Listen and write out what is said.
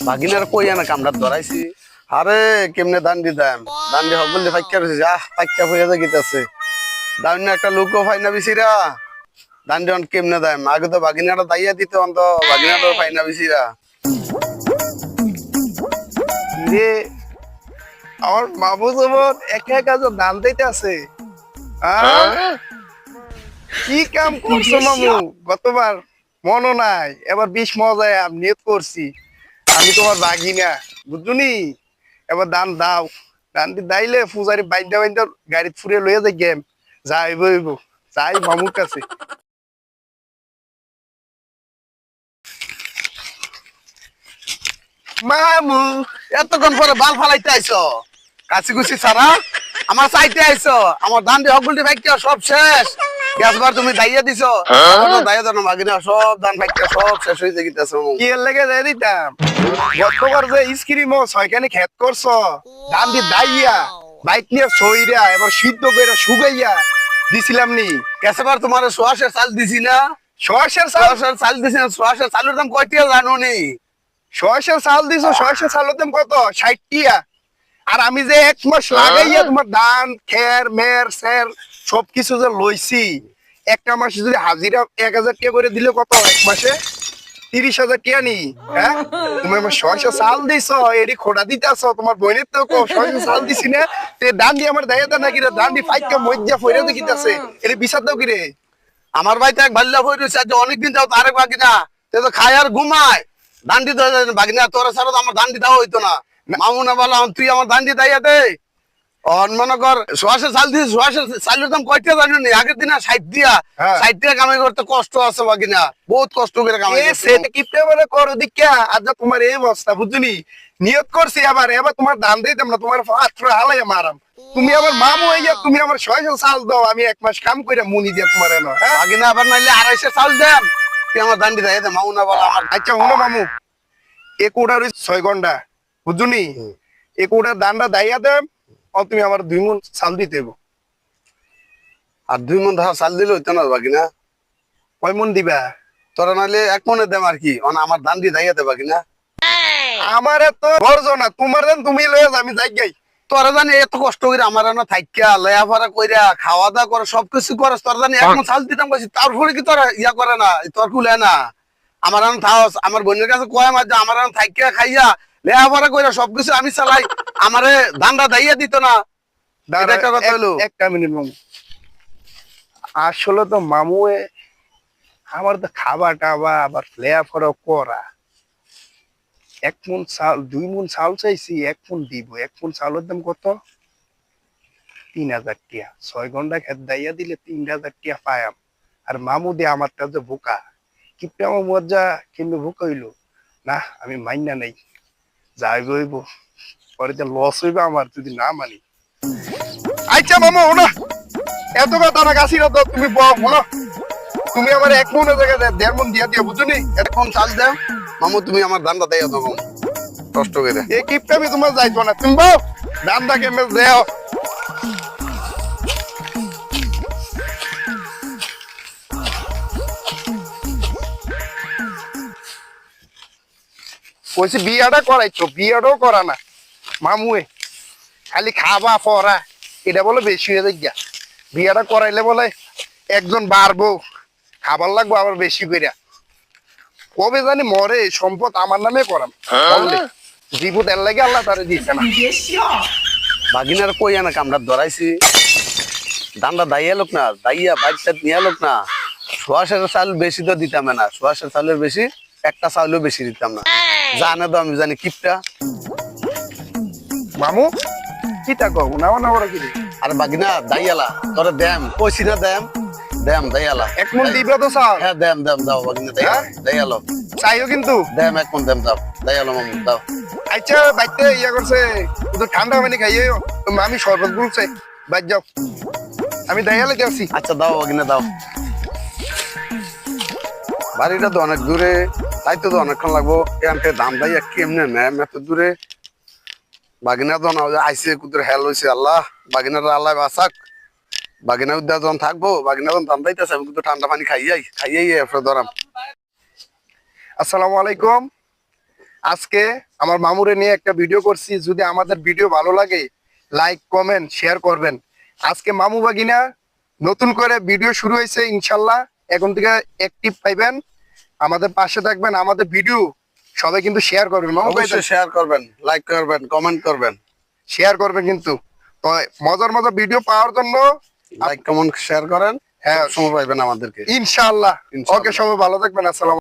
বাগিনার কই না কামড়া ধরাইছি। আরে কেমনে দান্ডি দাম দান্ডি হক বললে ফাইকা রয়েছে ফাইকা হয়ে যা গিতেছে দান্ডি একটা লোকও ফাই না বিসিরা দান্ডি অন কেমনে দাম আগে তো বাগিনাটা দাইয়া দিতে অন্ত বাগিনাটা ফাই না বিসিরা রে আমার বাবু যেমন একা একা যে দান দিতে আছে কি কাম করছো মামু? গতবার মনও নাই, এবার 20 মজায় আমি নিয়ত করছি আমি তোমার বাগিনা বুঝুনি। এবার দান দাও, দানটি দাইলে পূজারি বাইন্দা বাইন্দা গাড়ি ফুরে লইয়া যাই গেম যাইব যাই মামুর কাছে। মামু এতক্ষণ পরে বাল ফালাইতে আইছো কাছি কুচি ছাড়া আমার চাইতে আইছো আমার দান্ডি হক বলতে ফাইকা সব শেষ গ্যাসবার তুমি দাইয়া দিছো দাইয়া দাও না বাগিনা সব দান ফাইকা সব শেষ হয়ে গিতেছে কি এর লেগে যাই দিতাম গতবার যে স্ক্রিম ছয়খানি খেত করছো ধান দিয়ে দাইয়া বাইক নিয়ে সইরা এবার সিদ্ধ করে শুকাইয়া দিছিলাম নি। গ্যাসবার তোমার সোয়াশের চাল দিছি না সরষের চাল, সোয়াশের চাল দিছি না সোয়াশের চালের দাম কয়টিয়া জানো নি সরষের চাল দিছো, সরষের চালের দাম কত? 60 টিয়া। আর আমি যে 1 মাস লাগাইয়া তোমার ধান খের মের সের সবকিছু যে লইছি, একটা মাসে যদি হাজিরা 1000 টাকা করে দিলে কত? 1 মাসে 30,000 টাকা নি। হ্যাঁ, তুমি আমার সরষের চাল দিছো, এডি খোড়া দিতেছো, তোমার বোনের তো সরষের চাল দিছি না, তে ধান দিয়ে আমার দাইয়া নাকি রে? ধান দিয়ে ফাইকা মজ্জা ফইরা দেখিতেছে, এডি বিচার দাও কি রে? আমার ভাই তো এক ভাল্লা হয়ে রয়েছে আজ অনেকদিন যাও তারেক বাগিনা তে তো খায় আর ঘুমায় দান্ডি তো বাগিনা তোর ছাড়া তো আমার দান্ডি দেওয়া হইতো না মামুনা বলা তুই আমার দান্ডি দাইয়া দে মনে কর সোয়াশের চাল দিস সোয়াশের চালের দাম কয়টা জানো নি আগের দিন 60 দিয়া 60 টাকা কামাই করতে কষ্ট আছে বাগিনা বহুত কষ্ট করে কামাই এ সেটা কিপটে বলে করো দিক্কা আজ তোমার এই অবস্থা বুঝুনি। নিয়ত করছি এবার এবার তোমার দান দিতাম না, তোমার পাত্র হালাইয়া মারাম। তুমি আমার মামু হইয়া তুমি আমার 600 চাল দাও, আমি 1 মাস কাম কইরা মুনি দিয়া তোমার এনো। হ্যাঁ বাগিনা আবার নাইলে 250 চাল দেন তুই আমার দান্ডি দাইয়া দে মামুনা বলা আমার আচ্ছা হুনো মামু, এ কোটার 6 ঘন্টা বুঝুনি, এ কোটার দানটা দাইয়া দেম, তুমি আমার 2 মণ চাল দিতে হইব। আর 2 মণ চাল দিলে হইতো না বাগিনা কয় মণ দিবা? তোরা নাইলে 1 মণে দেম আর কি আমার দান্ডি দাইয়া দে বাগিনা আমারে তো বর্জন না, তোমার দেন তুমি লয়ে যা, আমি যাই গাই। তোরা জানি এত কষ্ট করে আমার এনে থাইকা লেয়াফারা কইরা খাওয়া দাওয়া করে সবকিছু করে তোরা জানি এখন চাল দিতাম কইছি তারপরে কি তোরা ইয়া করে না তোর কুলে না আমার এনে থাওস আমার বোনের কাছে কয় মাস যে আমার এনে থাইকা খাইয়া লেয়াফারা কইরা সবকিছু আমি চালাই আমারে ধান্দা দাইয়া দিত না এটা একটা কথা হলো একটা মিনিট মামু, আসলে তো মামু আমার তো খাবার টাবা আবার লেয়াফারা করা, 1 মণ চাল 2 মণ চাল চাইছি, 1 মণ দিব। 1 মণ চালের দাম কত? 3000 টাকা। 6 ঘন্টা খেত দাইয়া দিলে 3000 টাকা পায়াম। আর মামু দিয়ে আমার যে বোকা কিপটা আমার মজা কিন্তু বোকা হইলো না, আমি মাইনা নাই যাইব হইব, পরে যে লস হইবে আমার যদি না মানি। আচ্ছা মামু হলো এত কথা না গাছি না তো তুমি বলো, তুমি আমার 1 মণের জায়গায় 1.5 মণ দিয়া দিয়া বুঝুনি। এখন চাল দেও মামু তুমি আমার ধান্দা দাইয়া দাও মামু কষ্ট করে এই কিপটা আমি তোমার যাইবো না, তুমি বল দামটা কেমন দেও। কইছি বিয়াটা করাইছো, বিয়াটাও করা না মামুয়ে, খালি খাবা পড়া এটা বলে বেশি হয়ে যায় গিয়া। বিয়াটা করাইলে বলে একজন বাড়বো, খাবার লাগবো আবার বেশি কইরা। কবে জানি মরে, সম্পদ আমার নামে করাম বললে জীবত এর লাগে আল্লাহ তারে দিচ্ছে না। বাগিনার কই না কামড়া ধরাইছি ধান্দা দাইয়া লোক না দাইয়া বাইক সাইড নিয়ে লোক না সোয়াশের চাল বেশি তো দিতাম না সোয়াশের চালের বেশি একটা চাউলও বেশি দিতাম না জানে তো আমি জানি কিপটা মামু কি তা কও না না ওরা কি রে? আরে বাগিনা দাইয়ালা তোরে দেম কইছি না দেম দেম দাইয়ালা 1 মণ দিবে তো স্যার? হ্যাঁ দেম দেম দাও বাগিনা দাইয়ালো চাইও কিন্তু দেম 1 মণ দেম দাও দাইয়ালো মামু দাও আচ্ছা বাইতে ইয়া করছে তো ঠান্ডা পানি খাইও, আমি শরবত বলছে বাইর যাও, আমি দাইয়ালে যাচ্ছি। আচ্ছা দাও বাগিনা দাও বাড়িটা তো অনেক দূরে তাই তো অনেকক্ষণ লাগবো এখান থেকে দাম দাইয়া কেমনে নেম এত দূরে বাগিনা তো না আইসে কুতুর হেল হয়েছে আল্লাহ বাগিনার আল্লাহ বাসাক বাগিনা উদ্যা যখন থাকবো বাগিনা যখন দাম দাইতেছে আমি কিন্তু ঠান্ডা পানি খাইয়াই এরপরে ধরাম। আসসালামু আলাইকুম। আজকে আমার মামুরে নিয়ে একটা ভিডিও করছি, যদি আমাদের ভিডিও ভালো লাগে লাইক কমেন্ট শেয়ার করবেন। আজকে মামু বাগিনা নতুন করে ভিডিও শুরু হয়েছে, ইনশাল্লাহ এখন থেকে অ্যাক্টিভ পাইবেন, আমাদের পাশে থাকবেন, আমাদের ভিডিও সবাই কিন্তু শেয়ার করবেন, মামু অবশ্যই শেয়ার করবেন, লাইক করবেন, কমেন্ট করবেন, শেয়ার করবেন কিন্তু। তো মজার মজার ভিডিও পাওয়ার জন্য লাইক কমেন্ট শেয়ার করেন, হ্যাঁ সময় পাইবেন আমাদেরকে ইনশাআল্লাহ। ইনশাআল্লাহ। ওকে, সবাই ভালো থাকবেন, আসসালাম।